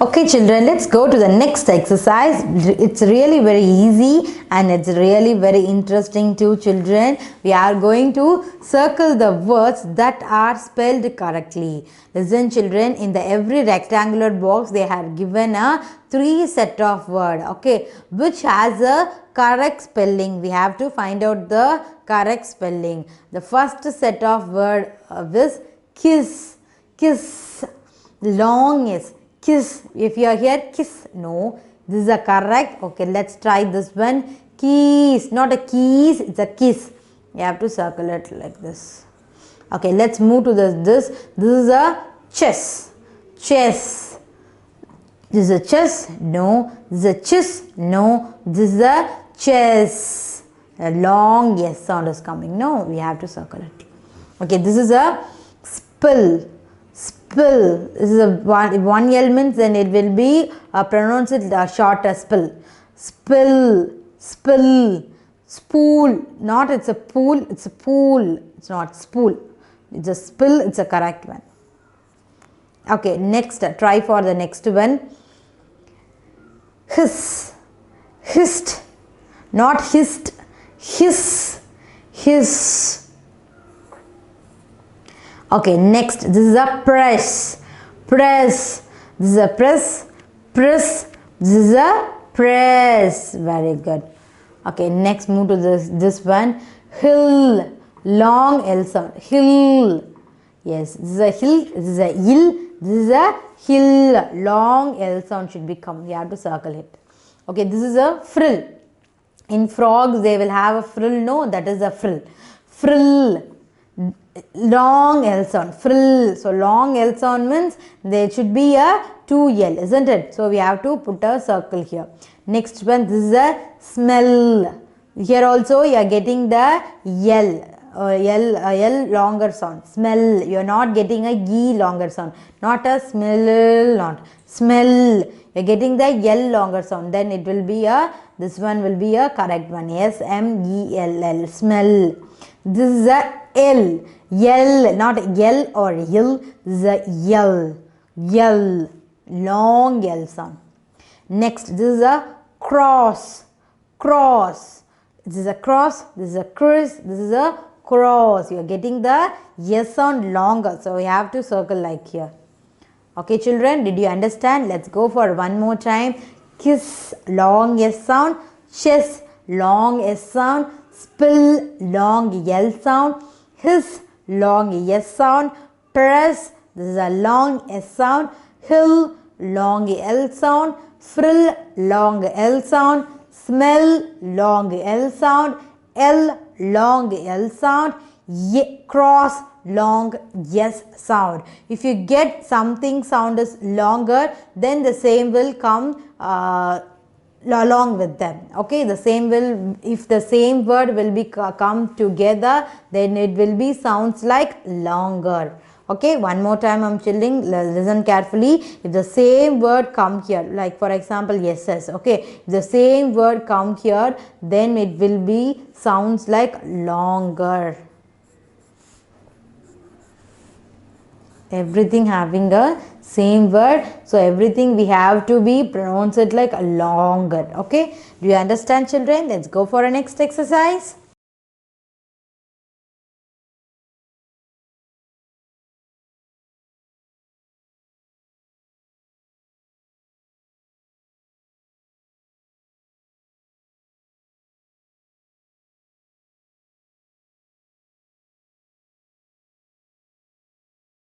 Okay children, let's go to the next exercise. It's really very easy and it's really very interesting too children. We are going to circle the words that are spelled correctly. Listen children, in the every rectangular box they have given a 3 set of word, okay, which has a correct spelling. We have to find out the correct spelling. The first set of word is kiss, kiss, long is kiss. If you are here, kiss. No, this is a correct. Okay, let's try this one. Keys, not a keys, it's a kiss. You have to circle it like this. Okay, let's move to this. This is a chess. Chess. This is a chess. No. This is a chess. No. This is a chess. A long yes sound is coming. No, we have to circle it. Okay, this is a spill. Spill. This is a one element, then it will be pronounced short as spill. Spill, spill, spool. Not it's a pool, it's a pool. It's not spool. It's a spill, it's a correct one. Okay, next, try for the next one. Hiss, hissed, not hissed, hiss, hiss. Okay, next, this is a press, press, this is a press, press, this is a press. Very good. Okay, next move to this one. Hill, long L sound, hill. Yes, this is a hill, this is a hill, this is a hill. Long L sound should become, you have to circle it. Okay, this is a frill. In frogs, they will have a frill, no, that is a frill. Frill. Long L sound, frill. So long L sound means there should be a 2L, isn't it? So we have to put a circle here. Next one, this is a smell. Here also you are getting the L longer sound. Smell. You are not getting a E longer sound. Not a smell, not smell. You are getting the L longer sound. Then it will be a, this one will be a correct one. S-M-E-L-L, smell. This is a L. Yell, not L or L. This is a yell. Yell. Long L sound. Next, this is a cross. Cross. This is a cross. This is a Chris. This is a cross. You are getting the yes sound longer. So we have to circle like here. Okay, children, did you understand? Let's go for one more time. Kiss, long S sound. Chess, long S sound. Spill, long L sound. Hiss, long S sound. Press, this is a long S sound. Hill, long L sound. Frill, long L sound. Smell, long L sound. L, long L sound. Cross, long yes sound. If you get something sound is longer, then the same will come along with them. Okay, the same will, if the same word will be come together, then it will be sounds like longer. Okay, one more time I'm chilling, listen carefully. If the same word come here, like for example yes, okay, if the same word come here, then it will be sounds like longer. Everything having a same word, so everything we have to be pronounced it like longer. Okay, do you understand children? Let's go for a next exercise.